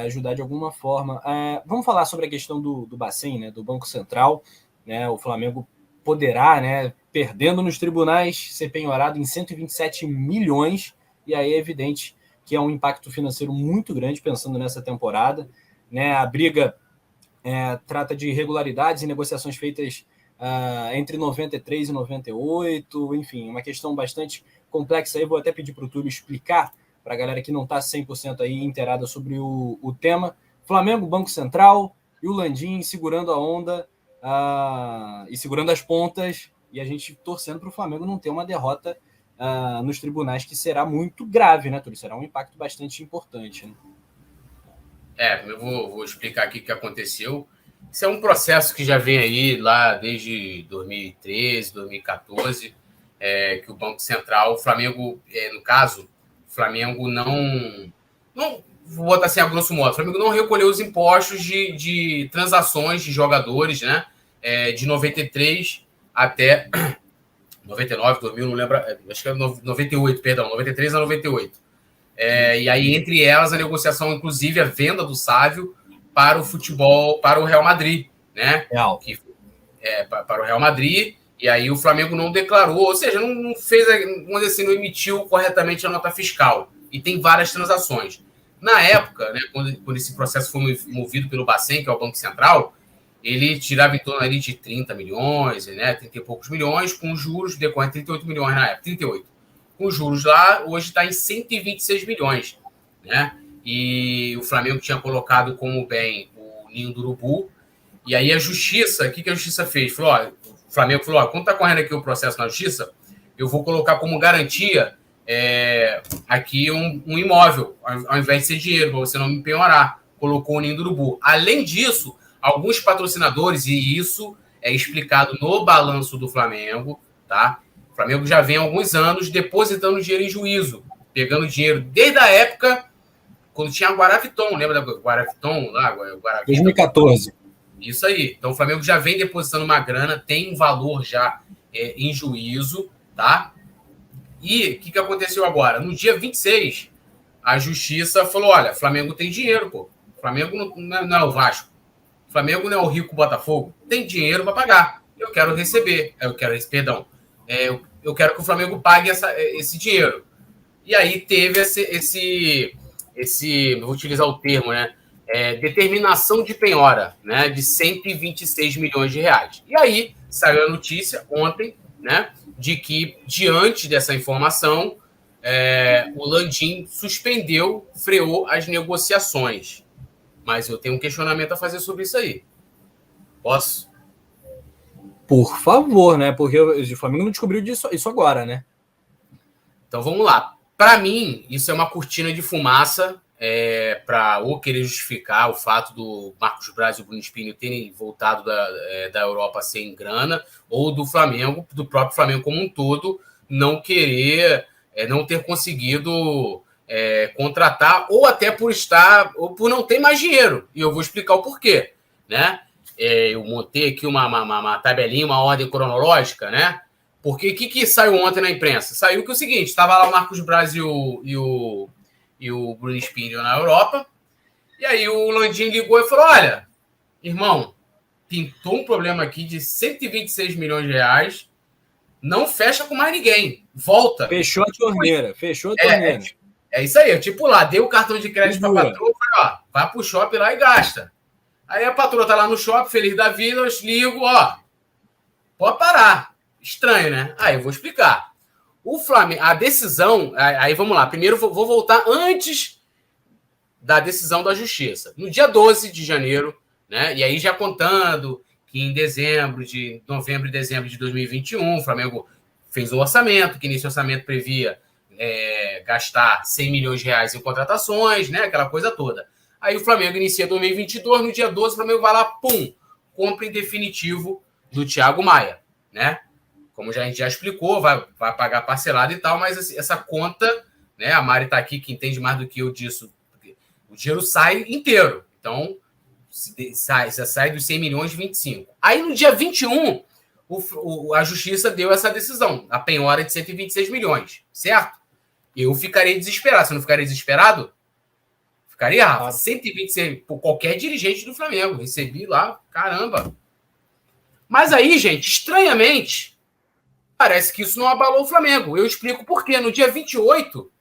ajudar de alguma forma. Vamos falar sobre a questão do Bacen, né, do Banco Central. Né, o Flamengo poderá, né, perdendo nos tribunais, ser penhorado em 127 milhões, e aí é evidente que é um impacto financeiro muito grande pensando nessa temporada. Né, a briga trata de irregularidades em negociações feitas entre 93 e 98, enfim, uma questão bastante complexa. Aí vou até pedir para o Túlio explicar para a galera que não está 100% aí inteirada sobre o tema. Flamengo, Banco Central e o Landim segurando a onda e segurando as pontas, e a gente torcendo para o Flamengo não ter uma derrota nos tribunais, que será muito grave, né, Túlio? Será um impacto bastante importante, né? Eu vou explicar aqui o que aconteceu. Isso é um processo que já vem aí lá desde 2013, 2014, que o Banco Central, o Flamengo, no caso, o Flamengo não vou botar assim a grosso modo, o Flamengo não recolheu os impostos de transações de jogadores, né, de 93 até 99, 2000, não lembro, acho que é 98, perdão, 93 a 98. E aí, entre elas, a negociação, inclusive, a venda do Sávio para o futebol, para o Real Madrid, né? Para o Real Madrid, e aí o Flamengo não declarou, ou seja, não fez, vamos dizer assim, não emitiu corretamente a nota fiscal. E tem várias transações. Na época, né, quando esse processo foi movido pelo Bacen, que é o Banco Central, ele tirava em torno ali de 30 milhões, né, 30 e poucos milhões, com juros decorrentes, 38 milhões na época, 38. Com juros lá, hoje está em 126 milhões. Né? E o Flamengo tinha colocado como bem o Ninho do Urubu. E aí a Justiça, o que a Justiça fez? O Flamengo falou, quando está correndo aqui o processo na Justiça, eu vou colocar como garantia aqui um imóvel, ao invés de ser dinheiro, para você não me penhorar. Colocou o Ninho do Urubu. Além disso, alguns patrocinadores, e isso é explicado no balanço do Flamengo, tá? O Flamengo já vem há alguns anos depositando dinheiro em juízo, pegando dinheiro desde a época quando tinha a Guaraviton, lembra da Guaraviton lá? 2014. Isso aí. Então o Flamengo já vem depositando uma grana, tem um valor já em juízo, tá? E o que aconteceu agora? No dia 26, a Justiça falou, olha, Flamengo tem dinheiro, pô. Flamengo não é o Vasco. Flamengo não é o rico Botafogo. Tem dinheiro para pagar. Eu quero receber. Eu quero que o Flamengo pague esse dinheiro. E aí teve esse vou utilizar o termo, né? Determinação de penhora, né? De 126 milhões de reais. E aí saiu a notícia ontem, né? De que, diante dessa informação, o Landim freou as negociações. Mas eu tenho um questionamento a fazer sobre isso aí. Posso? Por favor, né? Porque o Flamengo não descobriu isso agora, né? Então vamos lá. Para mim, isso é uma cortina de fumaça para ou querer justificar o fato do Marcos Braz e o Bruno Spini terem voltado da Europa sem grana, ou do Flamengo, do próprio Flamengo como um todo, não querer, não ter conseguido contratar, ou até ou por não ter mais dinheiro. E eu vou explicar o porquê, né? Eu montei aqui uma tabelinha, uma ordem cronológica, né? Porque o que saiu ontem na imprensa? Saiu que é o seguinte, estava lá o Marcos Braz e o Bruno Spindel na Europa, e aí o Landim ligou e falou, olha, irmão, pintou um problema aqui de 126 milhões de reais, não fecha com mais ninguém, volta. Fechou a torneira. É isso aí, tipo lá, dei o cartão de crédito para a patroa, falei, vai pro shopping lá e gasta. Aí a patroa tá lá no shopping, feliz da vida, eu ligo, pode parar. Estranho, né? Eu vou explicar. O Flamengo, a decisão, aí vamos lá, primeiro vou voltar antes da decisão da Justiça. No dia 12 de janeiro, né? E aí já contando que em novembro e dezembro de 2021, o Flamengo fez um orçamento, que nesse orçamento previa gastar 100 milhões de reais em contratações, né? Aquela coisa toda. Aí o Flamengo inicia 2022, no dia 12 o Flamengo vai lá, compra em definitivo do Thiago Maia, né? Como a gente já explicou, vai pagar parcelado e tal, mas essa conta, né? A Mari está aqui, que entende mais do que eu disso. O dinheiro sai inteiro. Então, sai dos 100 milhões de 25. Aí, no dia 21, a Justiça deu essa decisão, a penhora de 126 milhões, certo? Eu ficarei desesperado. Você não ficaria desesperado? Ficaria, Rafa, 126 por qualquer dirigente do Flamengo. Recebi lá, caramba. Mas aí, gente, estranhamente, parece que isso não abalou o Flamengo. Eu explico por quê. No dia 28,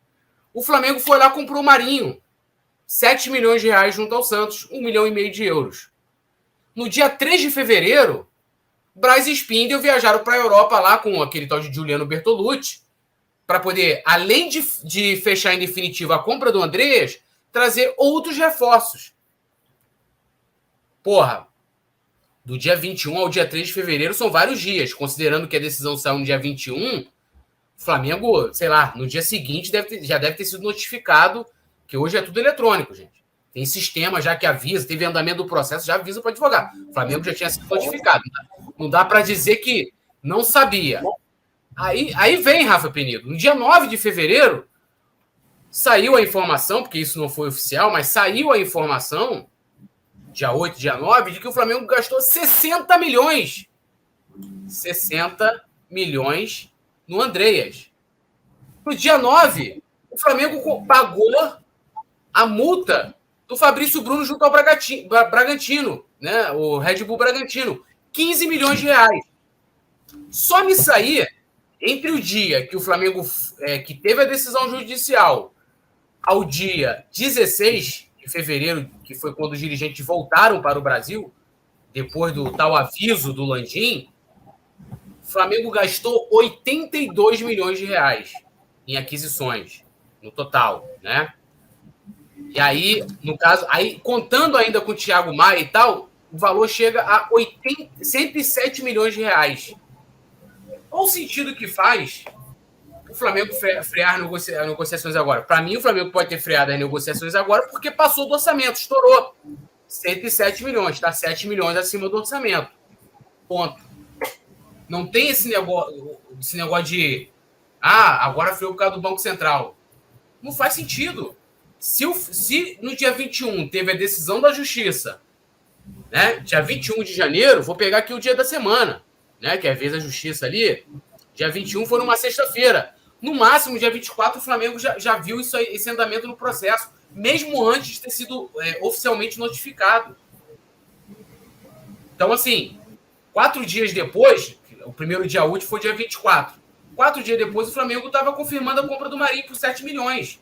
o Flamengo foi lá e comprou o Marinho. 7 milhões de reais junto ao Santos, 1,5 milhão de euros. No dia 3 de fevereiro, Braz e Spindel viajaram para a Europa lá com aquele tal de Giuliano Bertolucci, para poder, além de fechar em definitivo a compra do Andreas, trazer outros reforços. Porra, do dia 21 ao dia 3 de fevereiro são vários dias. Considerando que a decisão saiu no dia 21, o Flamengo, sei lá, no dia seguinte já deve ter sido notificado, que hoje é tudo eletrônico, gente. Tem sistema já que avisa, teve andamento do processo, já avisa para o advogado. O Flamengo já tinha sido notificado. Não dá para dizer que não sabia. Aí vem, Rafa Penido. No dia 9 de fevereiro, saiu a informação, porque isso não foi oficial, mas saiu a informação, dia 8, dia 9, de que o Flamengo gastou 60 milhões. 60 milhões no Andreas. No dia 9, o Flamengo pagou a multa do Fabrício Bruno junto ao Bragantino, né? O Red Bull Bragantino. 15 milhões de reais. Só me sair entre o dia que o Flamengo que teve a decisão judicial ao dia 16 de fevereiro, que foi quando os dirigentes voltaram para o Brasil, depois do tal aviso do Landim, o Flamengo gastou 82 milhões de reais em aquisições, no total, né? E aí, no caso, aí contando ainda com o Thiago Maia e tal, o valor chega a 107 milhões de reais. Qual o sentido que faz o Flamengo frear negociações agora? Para mim, o Flamengo pode ter freado as negociações agora porque passou do orçamento, estourou. 107 milhões, está 7 milhões acima do orçamento. Ponto. Não tem esse negócio de agora freou por causa do Banco Central. Não faz sentido. Se no dia 21 teve a decisão da Justiça, né? Dia 21 de janeiro, vou pegar aqui o dia da semana, né? Que é a vez da Justiça ali. Dia 21 foi numa sexta-feira. No máximo, dia 24, o Flamengo já viu esse andamento no processo, mesmo antes de ter sido oficialmente notificado. Então, assim, 4 dias depois, o primeiro dia útil foi dia 24. 4 dias depois, o Flamengo estava confirmando a compra do Marinho por 7 milhões.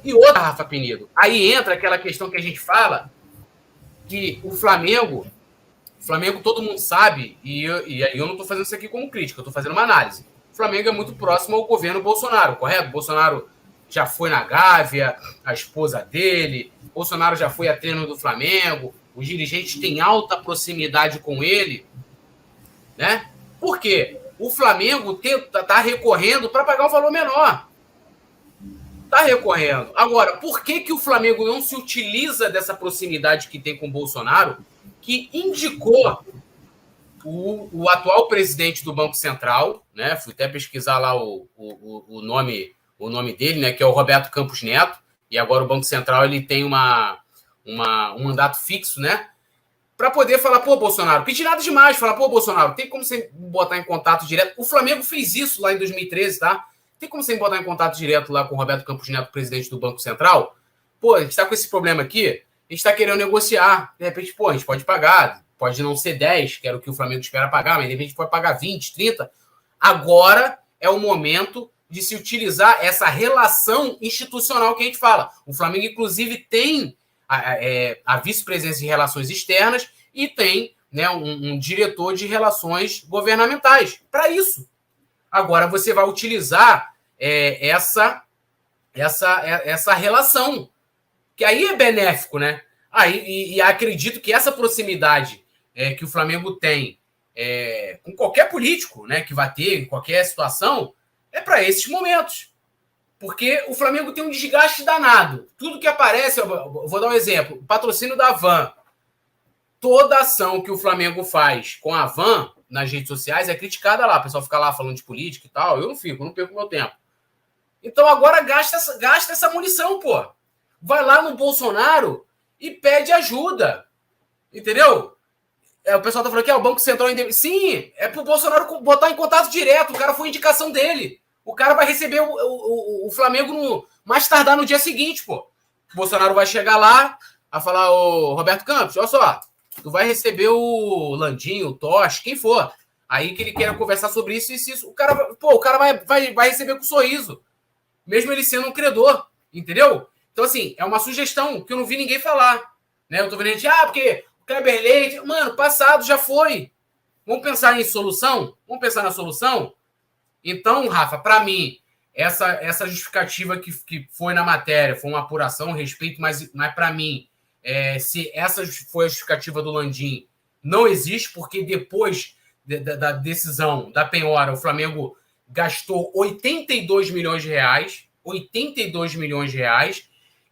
E outra, Rafa Penido, aí entra aquela questão que a gente fala, que o Flamengo todo mundo sabe, e eu não estou fazendo isso aqui como crítica, eu estou fazendo uma análise. O Flamengo é muito próximo ao governo Bolsonaro, correto? Bolsonaro já foi na Gávea, a esposa dele, Bolsonaro já foi a treino do Flamengo, os dirigentes têm alta proximidade com ele, né? Por quê? O Flamengo está recorrendo para pagar um valor menor. Está recorrendo. Agora, por que o Flamengo não se utiliza dessa proximidade que tem com o Bolsonaro, que indicou o atual presidente do Banco Central, né? Fui até pesquisar lá o nome dele, né? Que é o Roberto Campos Neto, e agora o Banco Central ele tem um mandato fixo, né? Para poder falar, pô, Bolsonaro, pedir nada demais, falar, pô, Bolsonaro, tem como você botar em contato direto? O Flamengo fez isso lá em 2013, tá? Tem como você botar em contato direto lá com o Roberto Campos Neto, presidente do Banco Central? Pô, a gente está com esse problema aqui, a gente está querendo negociar. De repente, pô, a gente pode pagar, pode não ser 10, que era o que o Flamengo espera pagar, mas de repente pode pagar 20, 30. Agora é o momento de se utilizar essa relação institucional que a gente fala. O Flamengo, inclusive, tem a vice-presidência de relações externas e tem, né, um diretor de relações governamentais para isso. Agora você vai utilizar essa relação, que aí é benéfico, né? E acredito que essa proximidade que o Flamengo tem com qualquer político, né, que vai ter em qualquer situação, é para esses momentos. Porque o Flamengo tem um desgaste danado. Tudo que aparece, eu vou dar um exemplo, o patrocínio da Van. Toda ação que o Flamengo faz com a Van nas redes sociais é criticada lá. O pessoal fica lá falando de política e tal. Eu não perco meu tempo. Então agora gasta essa munição, pô. Vai lá no Bolsonaro e pede ajuda. Entendeu? O pessoal tá falando que o Banco Central... Sim, é pro Bolsonaro botar em contato direto. O cara foi indicação dele. O cara vai receber o Flamengo mais tardar no dia seguinte, pô. O Bolsonaro vai chegar lá, a falar, ô Roberto Campos, olha só, tu vai receber o Landim, o Tosh, quem for. Aí que ele queira conversar sobre isso e isso. O cara vai receber com sorriso. Mesmo ele sendo um credor, entendeu? Então, assim, é uma sugestão que eu não vi ninguém falar. Né? Eu tô vendo gente, porque o Kleber Leite... Mano, passado já foi. Vamos pensar em solução? Vamos pensar na solução? Então, Rafa, para mim, essa justificativa que foi na matéria, foi uma apuração, respeito, mas para mim, se essa foi a justificativa do Landim, não existe, porque depois da decisão da penhora, o Flamengo gastou 82 milhões de reais, 82 milhões de reais,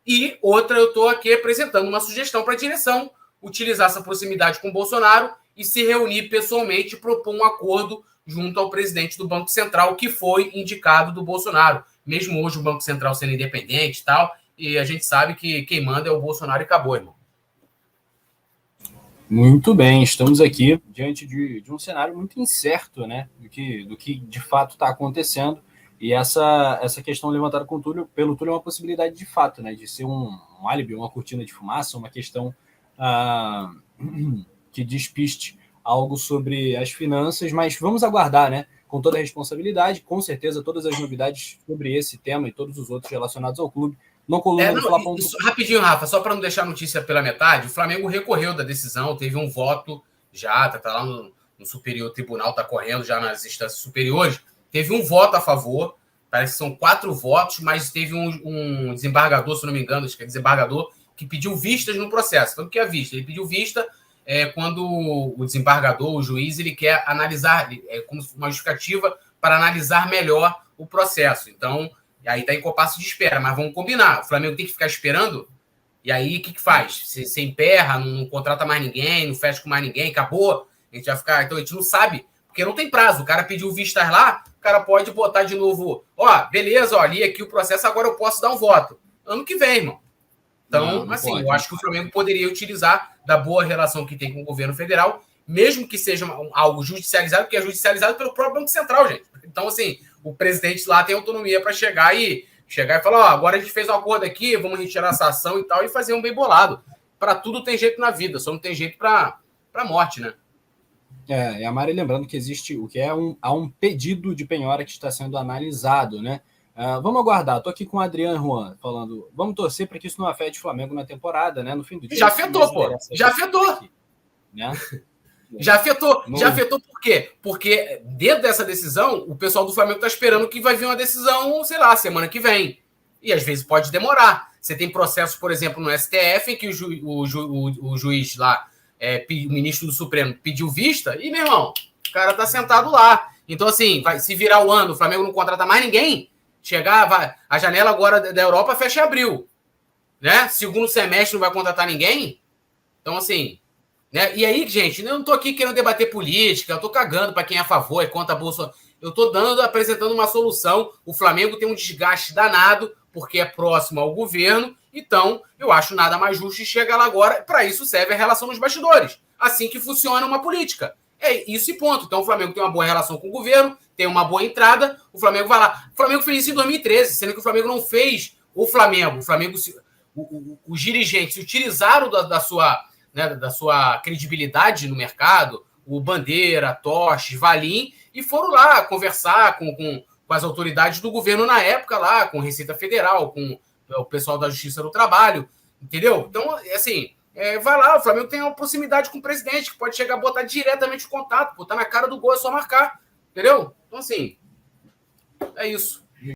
e outra, eu estou aqui apresentando uma sugestão para a direção utilizar essa proximidade com o Bolsonaro e se reunir pessoalmente e propor um acordo junto ao presidente do Banco Central, que foi indicado do Bolsonaro. Mesmo hoje o Banco Central sendo independente e tal, e a gente sabe que quem manda é o Bolsonaro e acabou, irmão. Muito bem, estamos aqui diante de um cenário muito incerto, né, do que de fato está acontecendo, e essa questão levantada pelo Túlio é uma possibilidade de fato, né, de ser um álibi, uma cortina de fumaça, uma questão que despiste algo sobre as finanças, mas vamos aguardar, né, com toda a responsabilidade, com certeza todas as novidades sobre esse tema e todos os outros relacionados ao clube, no coluna do Fla. Rapidinho, Rafa, só para não deixar a notícia pela metade, o Flamengo recorreu da decisão, teve um voto já, tá lá no Superior Tribunal, tá correndo já nas instâncias superiores, teve um voto a favor, parece que são 4 votos, mas teve um desembargador, se não me engano, acho que é desembargador, que pediu vistas no processo. Então, o que é vista? Ele pediu vista quando o desembargador, o juiz, ele quer analisar, como uma justificativa para analisar melhor o processo. Então, aí está em compasso de espera, mas vamos combinar. O Flamengo tem que ficar esperando, e aí o que faz? Você emperra, não contrata mais ninguém, não fecha com mais ninguém, acabou. A gente vai ficar. Então a gente não sabe, porque não tem prazo. O cara pediu vistas lá, o cara pode botar de novo. Beleza, li aqui o processo, agora eu posso dar um voto. Ano que vem, irmão. Então, eu acho que o Flamengo poderia utilizar da boa relação que tem com o governo federal, mesmo que seja algo judicializado, porque é judicializado pelo próprio Banco Central, gente. Então, assim, o presidente lá tem autonomia para chegar e falar, agora a gente fez um acordo aqui, vamos retirar essa ação e tal, e fazer um bem bolado. Para tudo tem jeito na vida, só não tem jeito para morte, né? E a Mari lembrando que existe há um pedido de penhora que está sendo analisado, né? Vamos aguardar. Estou aqui com o Adriano Juan falando. Vamos torcer para que isso não afete o Flamengo na temporada, né? No fim do dia. Já afetou, pô. Já afetou. Aqui, né? Já afetou. Já afetou por quê? Porque dentro dessa decisão, o pessoal do Flamengo está esperando que vai vir uma decisão, sei lá, semana que vem. E às vezes pode demorar. Você tem processos, por exemplo, no STF, em que o juiz lá, o ministro do Supremo, pediu vista, e, meu irmão, o cara tá sentado lá. Então, assim, se virar o ano, o Flamengo não contrata mais ninguém, a janela agora da Europa fecha em abril. Né? Segundo semestre não vai contratar ninguém. Então, assim... Né? E aí, gente, eu não estou aqui querendo debater política, eu estou cagando para quem é a favor e contra a Bolsonaro. Eu estou apresentando uma solução. O Flamengo tem um desgaste danado, porque é próximo ao governo, então eu acho nada mais justo de chegar lá agora. Para isso serve a relação nos bastidores. Assim que funciona uma política. É isso e ponto. Então o Flamengo tem uma boa relação com o governo, tem uma boa entrada, o Flamengo vai lá. O Flamengo fez isso em 2013, sendo que o Flamengo não fez o Flamengo. Os dirigentes utilizaram da sua credibilidade no mercado, o Bandeira, Toche, Valim, e foram lá conversar com as autoridades do governo na época, lá, com a Receita Federal, com o pessoal da Justiça do Trabalho, entendeu? Então, assim, vai lá, o Flamengo tem uma proximidade com o presidente, que pode chegar a botar diretamente o contato, botar na cara do gol, é só marcar, entendeu? Então, assim, é isso.